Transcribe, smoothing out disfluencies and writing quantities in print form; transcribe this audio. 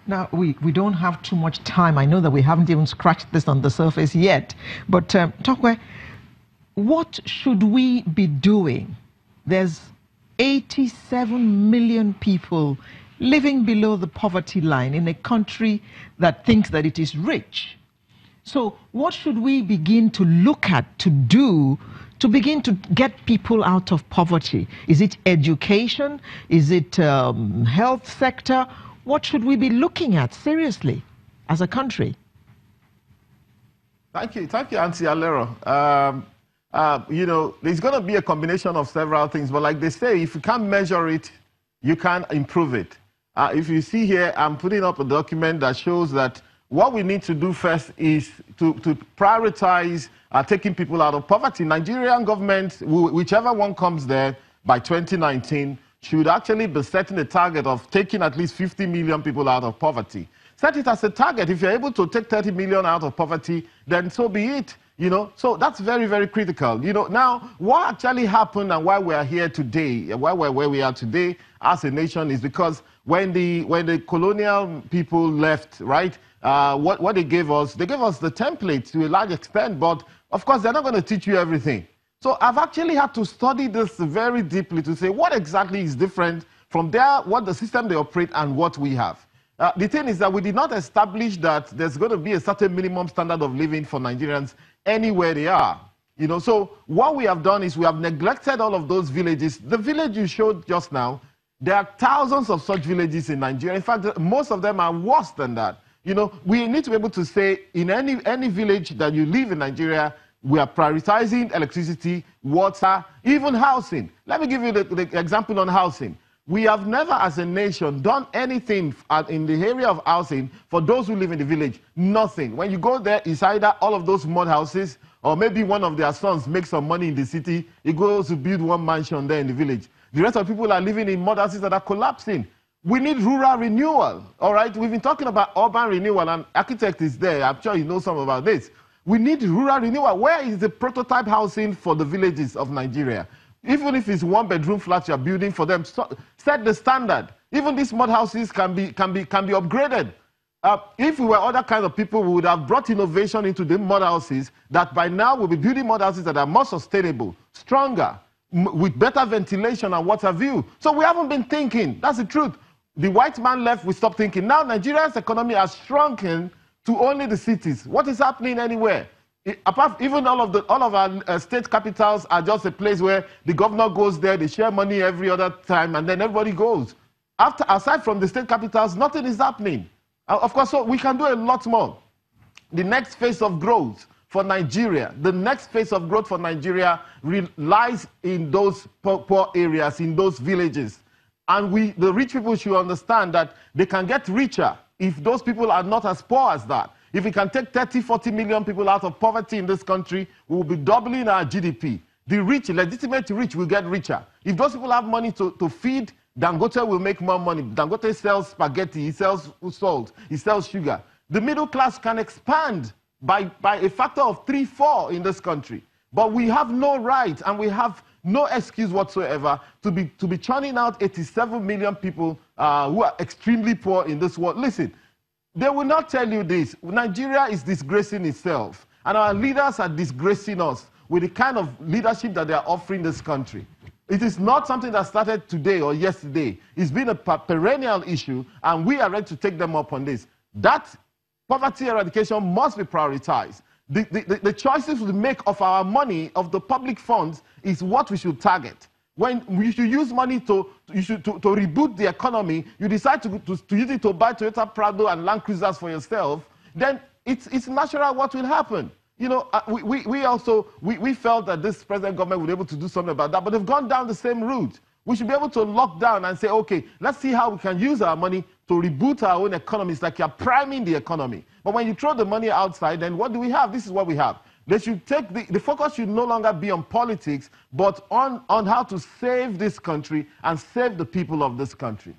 Now, we don't have too much time. I know that we haven't even scratched this on the surface yet. But, Tokwe, what should we be doing? There's 87 million people living below the poverty line in a country that thinks that it is rich. So what should we begin to look at, to do, to begin to get people out of poverty? Is it education? Is it health sector? What should we be looking at seriously as a country? Thank you, Auntie Alero. You know, there's going to be a combination of several things, but like they say, if you can't measure it, you can't improve it. If you see here, I'm putting up a document that shows that what we need to do first is to prioritize taking people out of poverty. Nigerian government, whichever one comes there by 2019, should actually be setting a target of taking at least 50 million people out of poverty. Set it as a target. If you're able to take 30 million out of poverty, then so be it. You know, so that's very, very critical. You know, now what actually happened and why we are here today, why we're where we are today as a nation is because when the colonial people left, right, what they gave us the template to a large extent, but of course they're not going to teach you everything. So I've actually had to study this very deeply to say what exactly is different from there, what the system they operate and what we have. The thing is that we did not establish that there's going to be a certain minimum standard of living for Nigerians anywhere they are. You know, so what we have done is we have neglected all of those villages. The village you showed just now, there are thousands of such villages in Nigeria. In fact, most of them are worse than that. You know, we need to be able to say in any village that you live in Nigeria, we are prioritizing electricity, water, even housing. Let me give you the example on housing. We have never, as a nation, done anything in the area of housing for those who live in the village. Nothing. When you go there, it's either all of those mud houses, or maybe one of their sons makes some money in the city. He goes to build one mansion there in the village. The rest of the people are living in mud houses that are collapsing. We need rural renewal, all right? We've been talking about urban renewal, and architect is there. I'm sure you know some about this. We need rural renewal. Where is the prototype housing for the villages of Nigeria? Even if it's one-bedroom flat you're building for them, set the standard. Even these mud houses can be upgraded. If we were other kinds of people, we would have brought innovation into the mud houses that by now we'll be building mud houses that are more sustainable, stronger, with better ventilation and water view. So we haven't been thinking. That's the truth. The white man left, we stopped thinking. Now Nigeria's economy has shrunken to only the cities. What is happening anywhere? Even all of our state capitals are just a place where the governor goes there, they share money every other time, and then everybody goes. Aside from the state capitals, nothing is happening. Of course, so we can do a lot more. The next phase of growth for Nigeria, lies in those poor areas, in those villages. And the rich people should understand that they can get richer if those people are not as poor as that. If we can take 30, 40 million people out of poverty in this country, we will be doubling our GDP. The rich, legitimate rich, will get richer. If those people have money to feed, Dangote will make more money. Dangote sells spaghetti, he sells salt, he sells sugar. The middle class can expand by a factor of 3, 4 in this country. But we have no right and we have no excuse whatsoever to be churning out 87 million people who are extremely poor in this world. Listen. They will not tell you this. Nigeria is disgracing itself, and our leaders are disgracing us with the kind of leadership that they are offering this country. It is not something that started today or yesterday. It's been a perennial issue, and we are ready to take them up on this. That poverty eradication must be prioritized. The choices we make of our money, of the public funds, is what we should target. When we should use money to reboot the economy, you decide to use it to buy Toyota Prado and Land Cruisers for yourself, then it's natural what will happen. You know, we felt that this present government would be able to do something about that, but they've gone down the same route. We should be able to lock down and say, okay, let's see how we can use our money to reboot our own economy. It's like you're priming the economy. But when you throw the money outside, then what do we have? This is what we have. They should take the focus should no longer be on politics, but on how to save this country and save the people of this country.